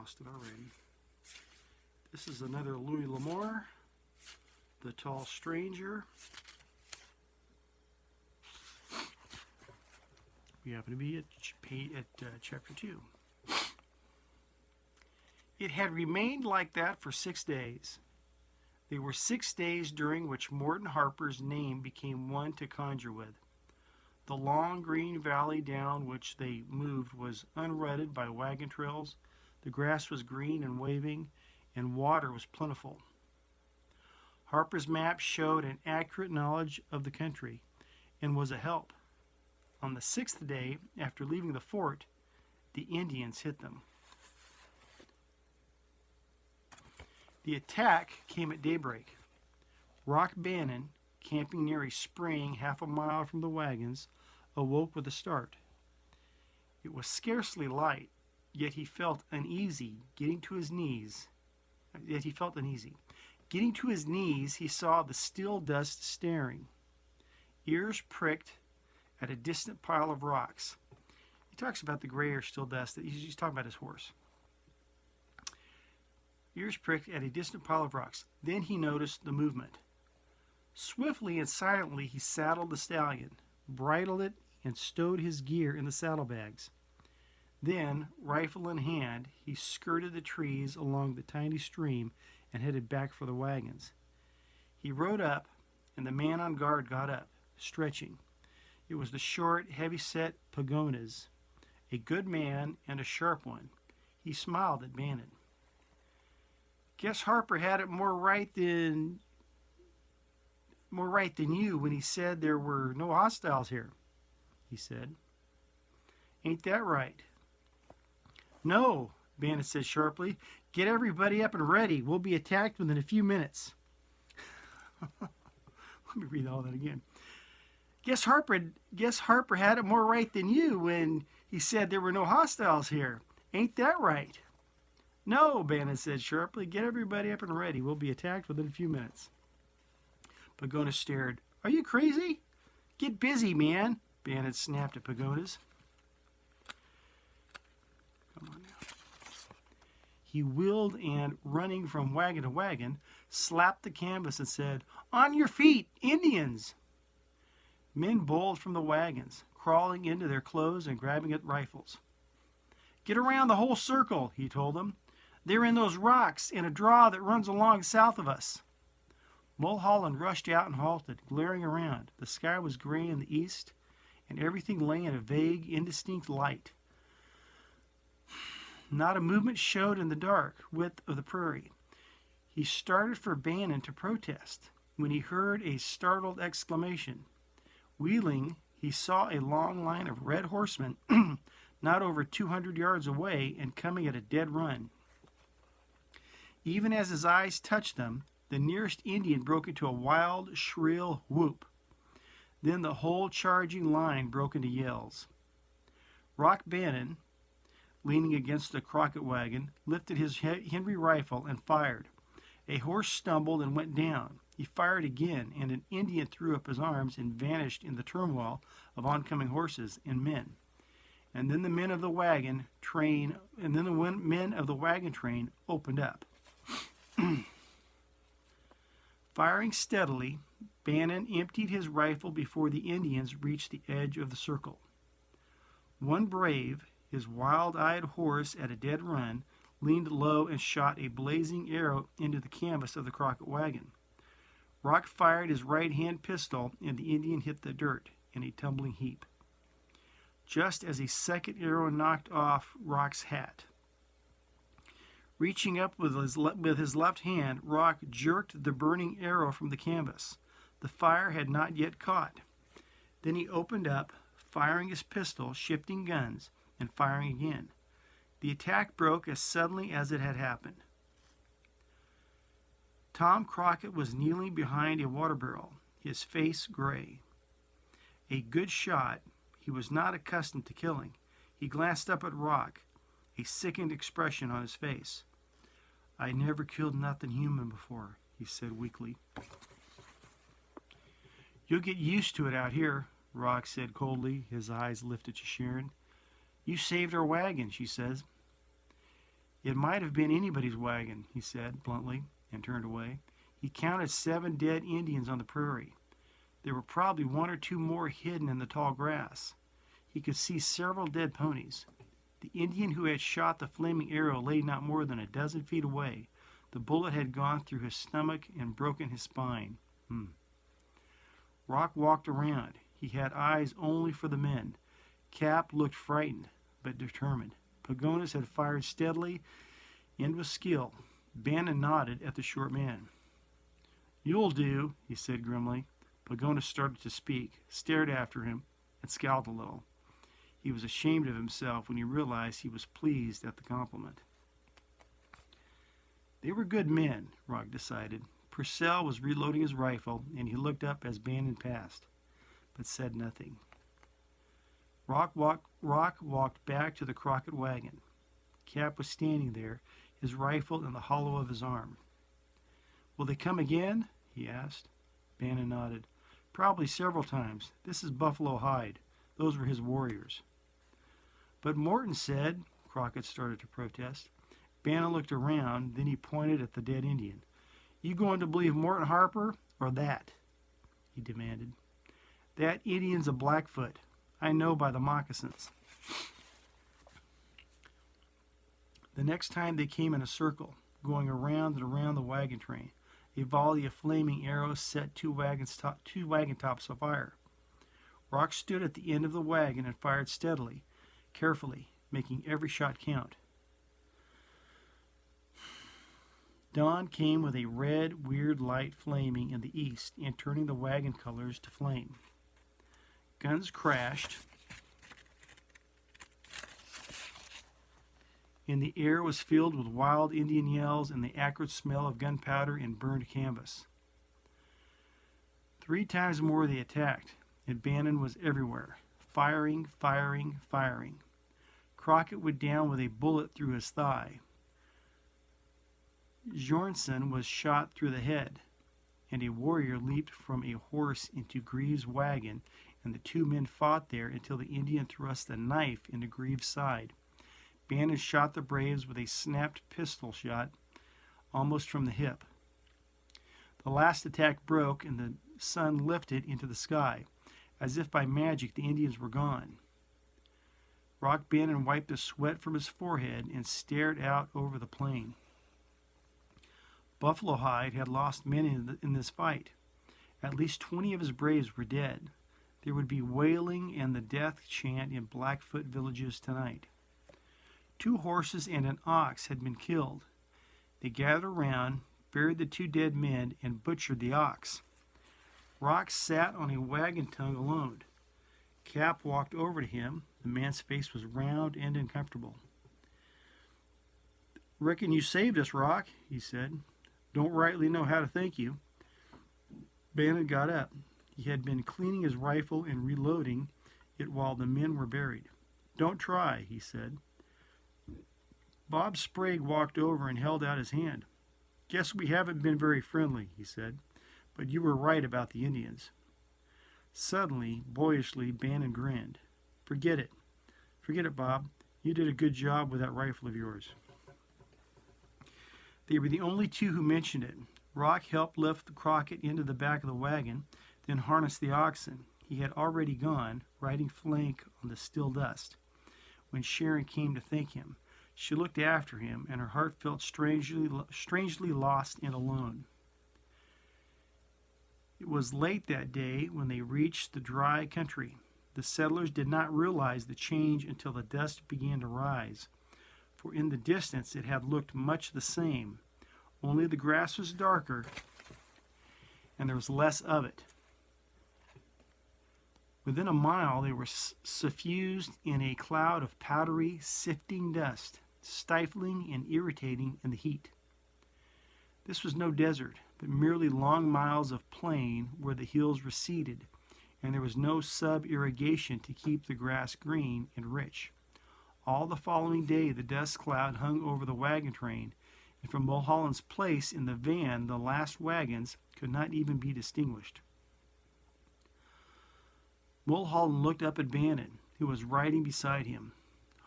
lost it already. This is another Louis L'Amour, The Tall Stranger. We happen to be at chapter 2. It had remained like that for 6 days. They were 6 days during which Morton Harper's name became one to conjure with. The long green valley down which they moved was unrutted by wagon trails. The grass was green and waving, and water was plentiful. Harper's map showed an accurate knowledge of the country and was a help. On the 6th day after leaving the fort, the Indians hit them. The attack came at daybreak. Rock Bannon, camping near a spring half a mile from the wagons, awoke with a start. It was scarcely light, yet he felt uneasy. Getting to his knees, he saw the still dust staring. Ears pricked at a distant pile of rocks. He talks about the gray or still dust. He's talking about his horse. Ears pricked at a distant pile of rocks. Then he noticed the movement. Swiftly and silently he saddled the stallion, bridled it, and stowed his gear in the saddlebags. Then, rifle in hand, he skirted the trees along the tiny stream and headed back for the wagons. He rode up, and the man on guard got up, stretching. It was the short, heavy-set Pagones, a good man and a sharp one. He smiled at Bannon. Guess Harper had it more right than you when he said there were no hostiles here, he said. Ain't that right? No, Bannon said sharply. Get everybody up and ready. We'll be attacked within a few minutes. Let me read all that again. Guess Harper had it more right than you when he said there were no hostiles here. Ain't that right? No, Bannon said sharply. Get everybody up and ready. We'll be attacked within a few minutes. Pagones stared. Are you crazy? Get busy, man, Bannon snapped at Pagones. Come on now. He wheeled and, running from wagon to wagon, slapped the canvas and said, On your feet, Indians! Men bowled from the wagons, crawling into their clothes and grabbing at rifles. Get around the whole circle, he told them. They're in those rocks in a draw that runs along south of us. Mulholland rushed out and halted, glaring around. The sky was gray in the east, and everything lay in a vague, indistinct light. Not a movement showed in the dark width of the prairie. He started for Bannon to protest when he heard a startled exclamation. Wheeling, he saw a long line of red horsemen not over 200 yards away and coming at a dead run. Even as his eyes touched them, the nearest Indian broke into a wild, shrill whoop. Then the whole charging line broke into yells. Rock Bannon, leaning against the Crockett wagon, lifted his Henry rifle and fired. A horse stumbled and went down. He fired again, and an Indian threw up his arms and vanished in the turmoil of oncoming horses and men. And then the men of the wagon train opened up. Firing steadily, Bannon emptied his rifle before the Indians reached the edge of the circle. One brave, his wild-eyed horse at a dead run, leaned low and shot a blazing arrow into the canvas of the Crockett wagon. Rock fired his right-hand pistol, and the Indian hit the dirt in a tumbling heap. Just as a second arrow knocked off Rock's hat. Reaching up with his left hand, Rock jerked the burning arrow from the canvas. The fire had not yet caught. Then he opened up, firing his pistol, shifting guns, and firing again. The attack broke as suddenly as it had happened. Tom Crockett was kneeling behind a water barrel, his face gray. A good shot, he was not accustomed to killing. He glanced up at Rock, a sickened expression on his face. I never killed nothing human before, he said weakly. You'll get used to it out here, Rock said coldly, his eyes lifted to Sharon. You saved our wagon, she says. It might have been anybody's wagon, he said bluntly, and turned away. He counted 7 dead Indians on the prairie. There were probably 1 or 2 more hidden in the tall grass. He could see several dead ponies. The Indian who had shot the flaming arrow lay not more than a dozen feet away. The bullet had gone through his stomach and broken his spine. Rock walked around. He had eyes only for the men. Cap looked frightened, but determined. Pagones had fired steadily and with skill. Bannon nodded at the short man. "You'll do," he said grimly. Pagones started to speak, stared after him, and scowled a little. He was ashamed of himself when he realized he was pleased at the compliment. They were good men, Rock decided. Purcell was reloading his rifle, and he looked up as Bannon passed, but said nothing. Rock walked back to the Crockett wagon. Cap was standing there, his rifle in the hollow of his arm. "Will they come again?" he asked. Bannon nodded. "Probably several times. This is Buffalo Hide. Those were his warriors." "But Morton said," Crockett started to protest. Bannon looked around, then he pointed at the dead Indian. "You going to believe Morton Harper or that?" he demanded. "That Indian's a Blackfoot. I know by the moccasins." The next time they came in a circle, going around and around the wagon train. A volley of flaming arrows set 2 wagon tops afire. Rock stood at the end of the wagon and fired steadily, carefully, making every shot count. Dawn came with a red, weird light flaming in the east and turning the wagon colors to flame. Guns crashed, and the air was filled with wild Indian yells and the acrid smell of gunpowder and burned canvas. 3 times more they attacked, and Bannon was everywhere, firing, firing, firing. Crockett went down with a bullet through his thigh. Bjornson was shot through the head, and a warrior leaped from a horse into Greaves' wagon, and the 2 men fought there until the Indian thrust a knife into Greaves' side. Bannon shot the Braves with a snapped pistol shot, almost from the hip. The last attack broke, and the sun lifted into the sky. As if by magic, the Indians were gone. Rock Bannon wiped the sweat from his forehead and stared out over the plain. Buffalo Hide had lost men in this fight. At least 20 of his braves were dead. There would be wailing and the death chant in Blackfoot villages tonight. 2 horses and an ox had been killed. They gathered around, buried the 2 dead men, and butchered the ox. Rock sat on a wagon tongue alone. Cap walked over to him. The man's face was round and uncomfortable. "Reckon you saved us, Rock," he said. "Don't rightly know how to thank you." Bannon got up. He had been cleaning his rifle and reloading it while the men were buried. "Don't try," he said. Bob Sprague walked over and held out his hand. "Guess we haven't been very friendly," he said, "but you were right about the Indians." Suddenly, boyishly, Bannon grinned. Forget it. Forget it, Bob. You did a good job with that rifle of yours." They were the only 2 who mentioned it. Rock helped lift Crockett into the back of the wagon, then harnessed the oxen. He had already gone, riding flank on the still dust, when Sharon came to thank him. She looked after him, and her heart felt strangely lost and alone. It was late that day when they reached the dry country. The settlers did not realize the change until the dust began to rise, for in the distance it had looked much the same, only the grass was darker and there was less of it. Within a mile they were suffused in a cloud of powdery, sifting dust, stifling and irritating in the heat. This was no desert, but merely long miles of plain where the hills receded, and there was no sub-irrigation to keep the grass green and rich. All the following day the dust cloud hung over the wagon train, and from Mulholland's place in the van the last wagons could not even be distinguished. Mulholland looked up at Bannon, who was riding beside him.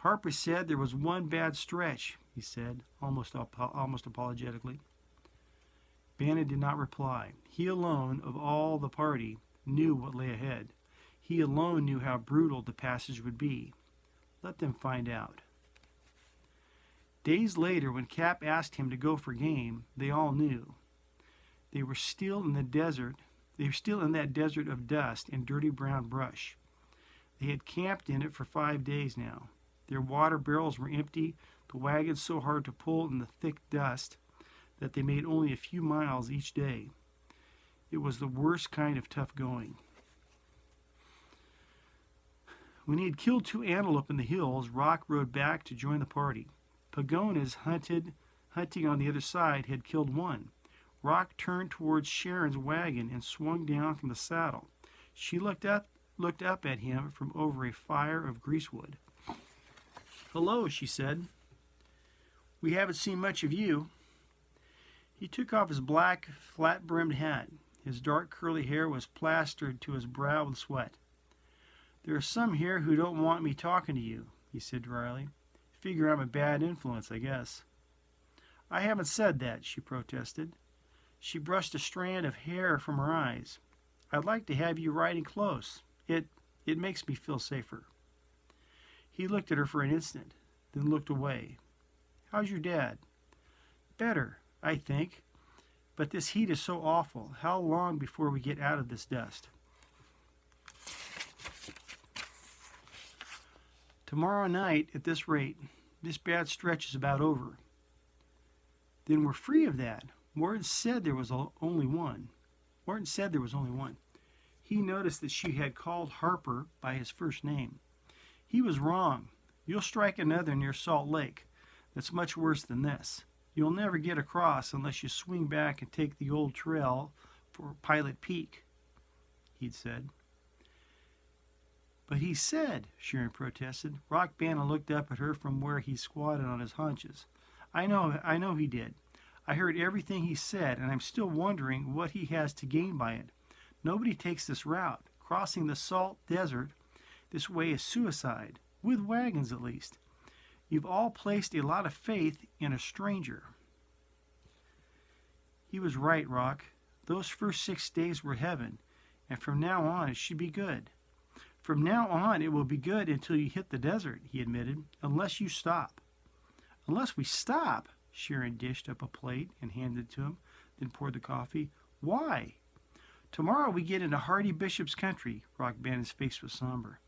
Harper said there was one bad stretch, he said, almost apologetically. Bannon did not reply. He alone, of all the party, knew what lay ahead. He alone knew how brutal the passage would be. Let them find out. Days later, when Cap asked him to go for game, they all knew. They were still in the desert. They were still in that desert of dust and dirty brown brush. They had camped in it for 5 days now. Their water barrels were empty, the wagons so hard to pull in the thick dust that they made only a few miles each day. It was the worst kind of tough going. When he had killed 2 antelope in the hills, Rock rode back to join the party. Pagones, hunting on the other side, had killed 1. Rock turned towards Sharon's wagon and swung down from the saddle. She looked up at him from over a fire of greasewood. "Hello," she said. "We haven't seen much of you." He took off his black, flat-brimmed hat. His dark curly hair was plastered to his brow with sweat. "There are some here who don't want me talking to you," he said dryly. "Figure I'm a bad influence, I guess." "I haven't said that," she protested. She brushed a strand of hair from her eyes. "I'd like to have you riding close. It makes me feel safer." He looked at her for an instant, then looked away. "How's your dad?" "Better, I think. But this heat is so awful. How long before we get out of this dust?" "Tomorrow night, at this rate. This bad stretch is about over." "Then we're free of that. Morton said there was only one." He noticed that she had called Harper by his first name. "He was wrong. You'll strike another near Salt Lake. That's much worse than this. You'll never get across unless you swing back and take the old trail for Pilot Peak," he'd said. "But he said," Sharon protested. Rock Bannon looked up at her from where he squatted on his haunches. I know he did. I heard everything he said, and I'm still wondering what he has to gain by it. Nobody takes this route. Crossing the salt desert this way is suicide, with wagons at least. You've all placed a lot of faith in a stranger." He was right, Rock. Those first 6 days were heaven, and from now on it should be good. "From now on it will be good until you hit the desert," he admitted, "unless you stop." "Unless we stop?" Sharon dished up a plate and handed it to him, then poured the coffee. "Why?" "Tomorrow we get into Hardy Bishop's country." Rock Bannon's face was somber.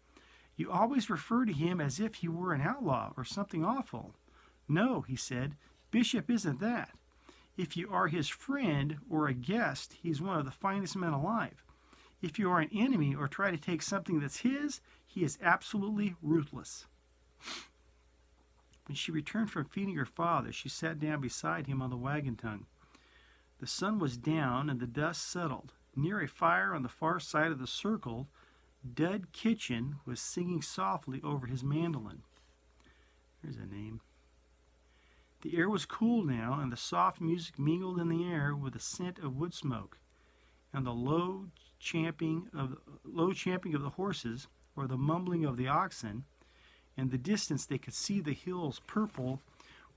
"You always refer to him as if he were an outlaw or something awful." "No," he said, "Bishop isn't that. If you are his friend or a guest, he's one of the finest men alive. If you are an enemy or try to take something that's his, he is absolutely ruthless." When she returned from feeding her father, she sat down beside him on the wagon tongue. The sun was down and the dust settled. Near a fire on the far side of the circle, Dud Kitchen was singing softly over his mandolin. There's a name. The air was cool now, and the soft music mingled in the air with the scent of wood smoke, and the low champing of the horses, or the mumbling of the oxen. In the distance they could see the hills purple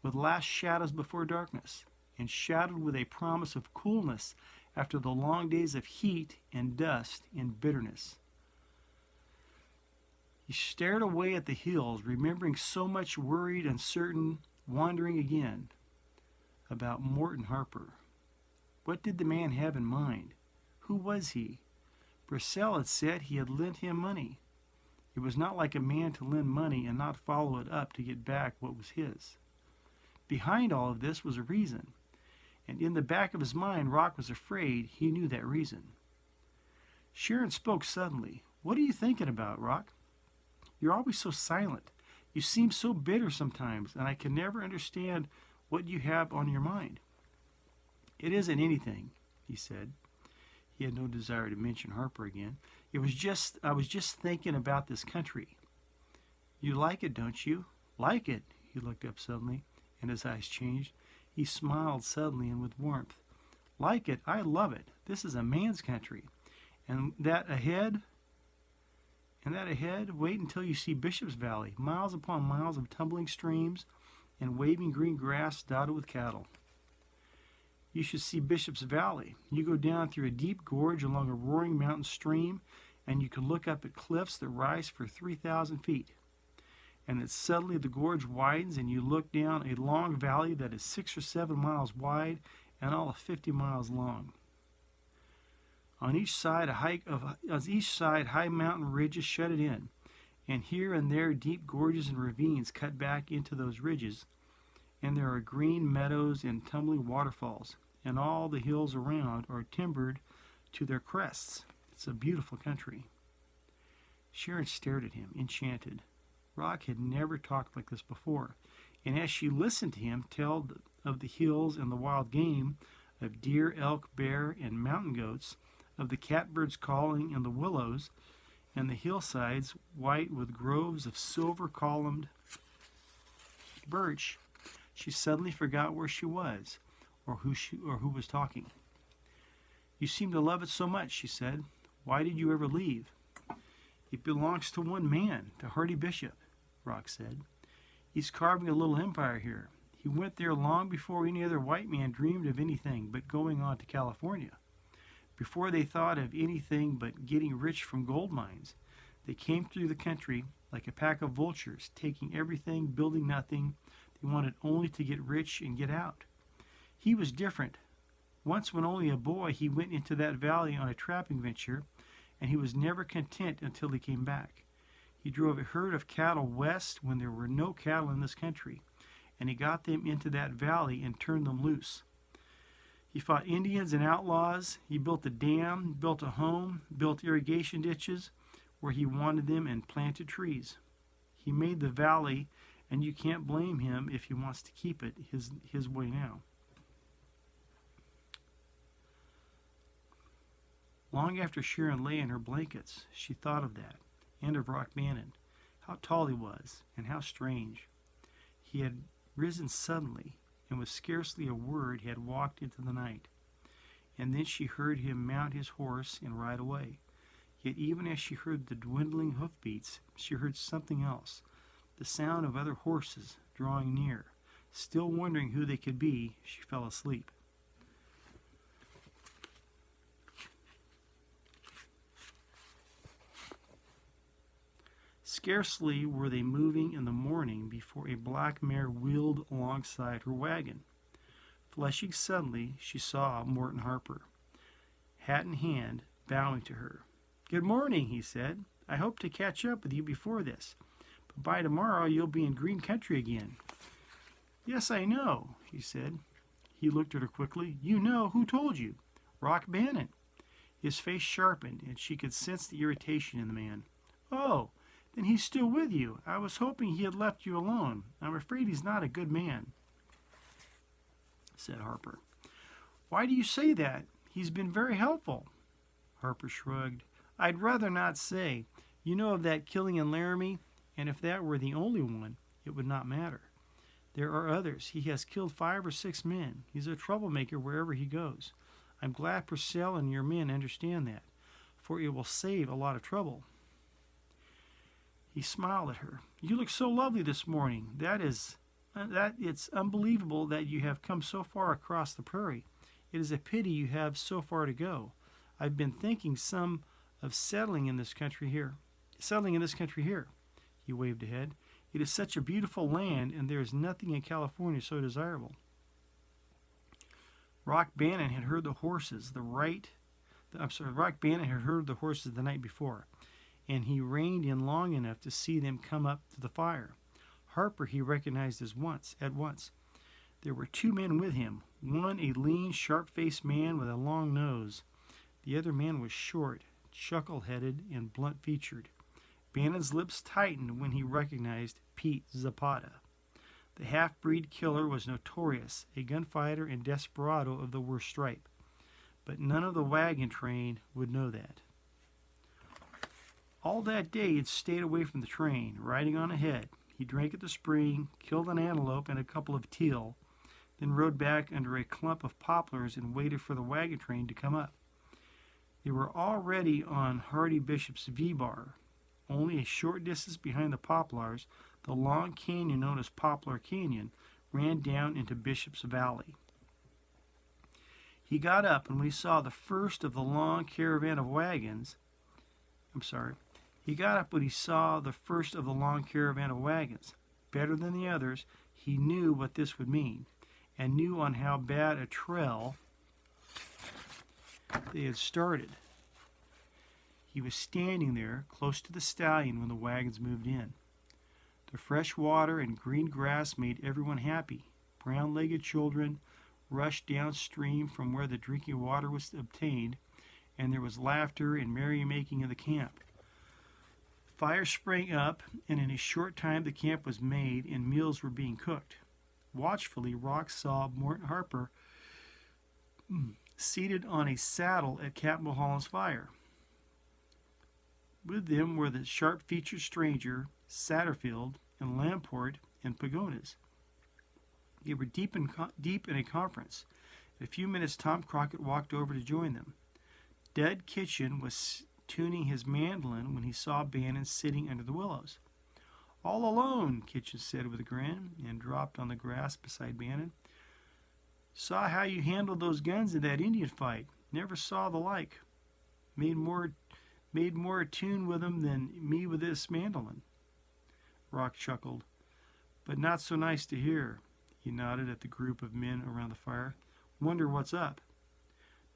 with last shadows before darkness, and shadowed with a promise of coolness after the long days of heat and dust and bitterness. He stared away at the hills, remembering so much worried, uncertain wandering again about Morton Harper. What did the man have in mind? Who was he? Purcell had said he had lent him money. It was not like a man to lend money and not follow it up to get back what was his. Behind all of this was a reason, and in the back of his mind Rock was afraid he knew that reason. Sharon spoke suddenly. "What are you thinking about, Rock? You're always so silent. You seem so bitter sometimes, and I can never understand what you have on your mind." "It isn't anything," he said. He had no desire to mention Harper again. I was just thinking about this country." "You like it, don't you?" "Like it?" He looked up suddenly, and his eyes changed. He smiled suddenly and with warmth. "Like it? I love it. This is a man's country. And that ahead And that ahead, wait until you see Bishop's Valley, miles upon miles of tumbling streams and waving green grass dotted with cattle. You should see Bishop's Valley. You go down through a deep gorge along a roaring mountain stream, and you can look up at cliffs that rise for 3,000 feet. And then suddenly the gorge widens, and you look down a long valley that is 6 or 7 miles wide and all of 50 miles long. On each side, high mountain ridges shut it in, and here and there deep gorges and ravines cut back into those ridges, and there are green meadows and tumbling waterfalls, and all the hills around are timbered to their crests. It's a beautiful country. Sharon stared at him, enchanted. Rock had never talked like this before, and as she listened to him tell of the hills and the wild game, of deer, elk, bear, and mountain goats, of the catbirds calling and the willows, and the hillsides white with groves of silver-columned birch, she suddenly forgot where she was, or who was talking. "You seem to love it so much," she said. "Why did you ever leave?" "It belongs to one man, to Hardy Bishop," Rock said. "He's carving a little empire here. He went there long before any other white man dreamed of anything but going on to California. Before they thought of anything but getting rich from gold mines, they came through the country like a pack of vultures, taking everything, building nothing. They wanted only to get rich and get out. He was different. Once, when only a boy, he went into that valley on a trapping venture, and he was never content until he came back. He drove a herd of cattle west when there were no cattle in this country, and he got them into that valley and turned them loose. He fought Indians and outlaws. He built a dam, built a home, built irrigation ditches where he wanted them, and planted trees. He made the valley, and you can't blame him if he wants to keep it his way now." Long after Sharon lay in her blankets, she thought of that, and of Rock Bannon, how tall he was, and how strange. He had risen suddenly, and with scarcely a word he had walked into the night. And then she heard him mount his horse and ride away. Yet even as she heard the dwindling hoofbeats, she heard something else, the sound of other horses drawing near. Still wondering who they could be, she fell asleep. Scarcely were they moving in the morning before a black mare wheeled alongside her wagon. Flushing suddenly, she saw Morton Harper, hat in hand, bowing to her. "Good morning," he said. "I hope to catch up with you before this, but by tomorrow you'll be in green country again." "Yes, I know," she said. He looked at her quickly. "You know? Who told you?" "Rock Bannon." His face sharpened, and she could sense the irritation in the man. "Oh, then he's still with you. I was hoping he had left you alone. I'm afraid he's not a good man," said Harper. "Why do you say that? He's been very helpful." Harper shrugged. "I'd rather not say. You know of that killing in Laramie, and if that were the only one, it would not matter. There are others. He has killed 5 or 6 men. He's a troublemaker wherever he goes. I'm glad Purcell and your men understand that, for it will save a lot of trouble." He smiled at her. "You look so lovely this morning. That it's unbelievable that you have come so far across the prairie. It is a pity you have so far to go. I've been thinking some of settling in this country here. He waved ahead. "It is such a beautiful land, and there is nothing in California so desirable." Rock Bannon had heard the horses the night before, and he reined in long enough to see them come up to the fire. Harper he recognized at once. There were 2 men with him, one a lean, sharp-faced man with a long nose. The other man was short, chuckle-headed, and blunt-featured. Bannon's lips tightened when he recognized Pete Zapata. The half-breed killer was notorious, a gunfighter and desperado of the worst stripe, but none of the wagon train would know that. All that day he'd stayed away from the train, riding on ahead. He drank at the spring, killed an antelope and a couple of teal, then rode back under a clump of poplars and waited for the wagon train to come up. They were already on Hardy Bishop's V-bar. Only a short distance behind the poplars, the long canyon known as Poplar Canyon ran down into Bishop's Valley. He got up, and when he saw the first of the long caravan of wagons, he got up when he saw the first of the long caravan of wagons. Better than the others, he knew what this would mean, and knew on how bad a trail they had started. He was standing there, close to the stallion, when the wagons moved in. The fresh water and green grass made everyone happy. Brown-legged children rushed downstream from where the drinking water was obtained, and there was laughter and merrymaking in the camp. Fire sprang up, and in a short time the camp was made and meals were being cooked. Watchfully, Rock saw Morton Harper seated on a saddle at Captain Mulholland's fire. With them were the sharp-featured stranger, Satterfield, and Lamport, and Pagones. They were deep in a conference. In a few minutes, Tom Crockett walked over to join them. Dud Kitchen was tuning his mandolin when he saw Bannon sitting under the willows. "All alone," Kitchen said with a grin, and dropped on the grass beside Bannon. "Saw how you handled those guns in that Indian fight. Never saw the like. Made more tune with them than me with this mandolin." Rock chuckled. "But not so nice to hear." He nodded at the group of men around the fire. "Wonder what's up."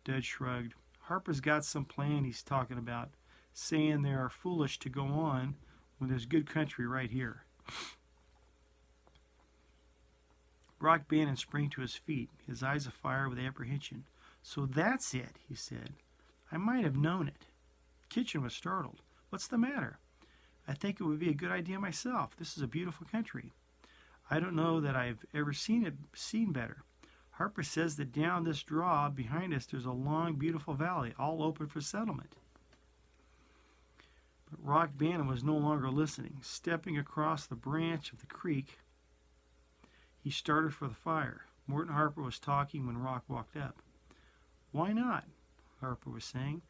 Dud shrugged. "Harper's got some plan he's talking about, saying they are foolish to go on when there's good country right here." Rock Bannon sprang to his feet, his eyes afire with apprehension. "So that's it," he said. "I might have known it." Kitchen was startled. "What's the matter?" "I think it would be a good idea myself. This is a beautiful country. I don't know that I've ever seen better. Harper says that down this draw behind us there's a long, beautiful valley, all open for settlement." But Rock Bannon was no longer listening. Stepping across the branch of the creek, he started for the fire. Morton Harper was talking when Rock walked up. "Why not?" Harper was saying.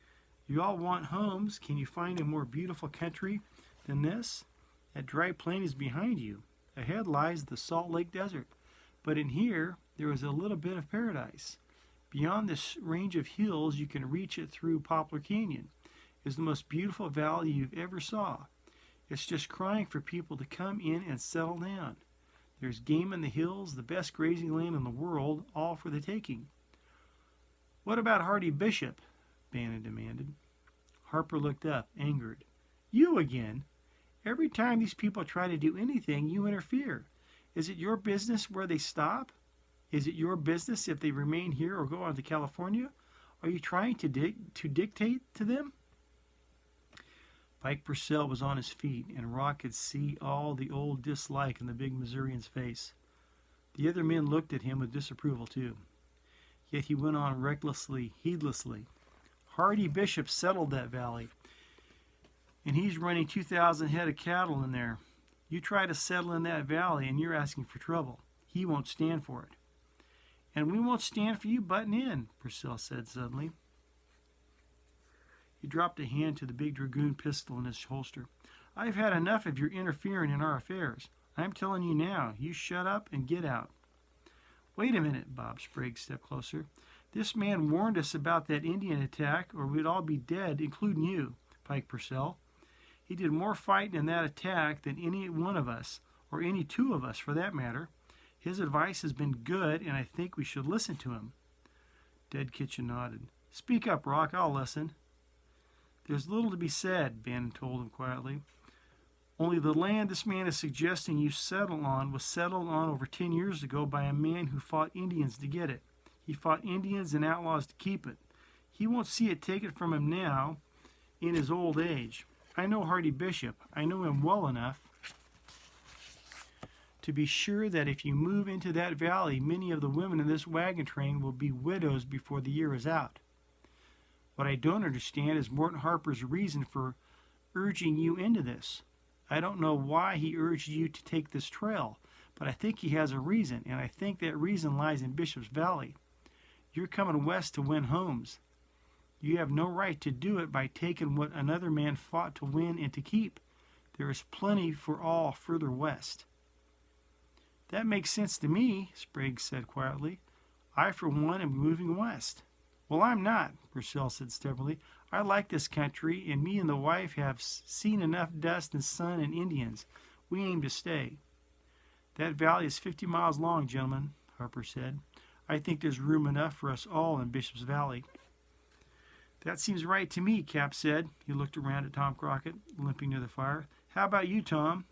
"You all want homes. Can you find a more beautiful country than this? That dry plain is behind you. Ahead lies the Salt Lake Desert. But in here, there is a little bit of paradise. Beyond this range of hills, you can reach it through Poplar Canyon. It's the most beautiful valley you've ever saw. It's just crying for people to come in and settle down. There's game in the hills, the best grazing land in the world, all for the taking." "What about Hardy Bishop?" Bannon demanded. Harper looked up, angered. "You again? Every time these people try to do anything, you interfere. Is it your business where they stop? Is it your business if they remain here or go on to California? Are you trying to dictate to them?" Pike Purcell was on his feet, and Rock could see all the old dislike in the big Missourian's face. The other men looked at him with disapproval, too. Yet he went on recklessly, heedlessly. "Hardy Bishop settled that valley, and he's running 2,000 head of cattle in there. You try to settle in that valley, and you're asking for trouble. He won't stand for it." "And we won't stand for you butting in," Purcell said suddenly. He dropped a hand to the big dragoon pistol in his holster. "I've had enough of your interfering in our affairs. I'm telling you now, you shut up and get out." "Wait a minute," Bob Sprague stepped closer. "This man warned us about that Indian attack, or we'd all be dead, including you, Pike Purcell. He did more fighting in that attack than any one of us, or any two of us for that matter. His advice has been good, and I think we should listen to him." Dud Kitchen nodded. "Speak up, Rock. I'll listen." "There's little to be said," Bannon told him quietly. "Only the land this man is suggesting you settle on was settled on over 10 years ago by a man who fought Indians to get it. He fought Indians and outlaws to keep it. He won't see it taken from him now in his old age. I know Hardy Bishop. I know him well enough to be sure that if you move into that valley, many of the women in this wagon train will be widows before the year is out. What I don't understand is Morton Harper's reason for urging you into this. I don't know why he urged you to take this trail, but I think he has a reason, and I think that reason lies in Bishop's Valley. You're coming west to win homes. You have no right to do it by taking what another man fought to win and to keep. There is plenty for all further west. That makes sense to me, Sprague said quietly. I, for one, am moving west. Well, I'm not, Purcell said stubbornly. I like this country, and me and the wife have seen enough dust and sun and Indians. We aim to stay. That valley is 50 miles long, gentlemen, Harper said. I think there's room enough for us all in Bishop's Valley. That seems right to me, Cap said. He looked around at Tom Crockett, limping near the fire. How about you, Tom?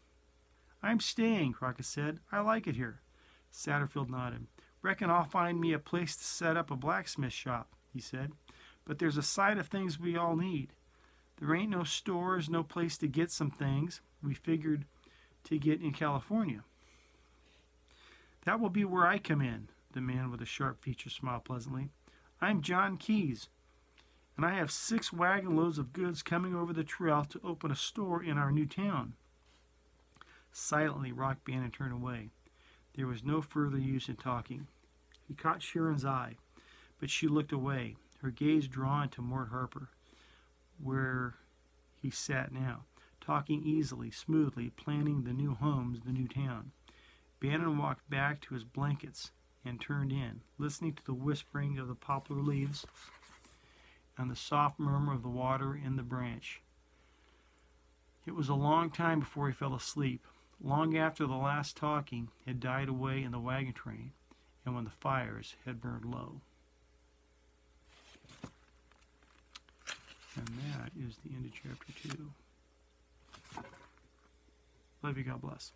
I'm staying, Crockett said. I like it here. Satterfield nodded. Reckon I'll find me a place to set up a blacksmith shop, he said. But there's a sight of things we all need. There ain't no stores, no place to get some things we figured to get in California. That will be where I come in, the man with a sharp feature smiled pleasantly. I'm John Keyes, and I have 6 wagon loads of goods coming over the trail to open a store in our new town. Silently, Rock Bannon turned away. There was no further use in talking. He caught Sharon's eye, but she looked away, her gaze drawn to Mort Harper, where he sat now, talking easily, smoothly, planning the new homes, the new town. Bannon walked back to his blankets and turned in, listening to the whispering of the poplar leaves and the soft murmur of the water in the branch. It was a long time before he fell asleep, long after the last talking had died away in the wagon train and when the fires had burned low. And that is the end of chapter 2. Love you, God bless.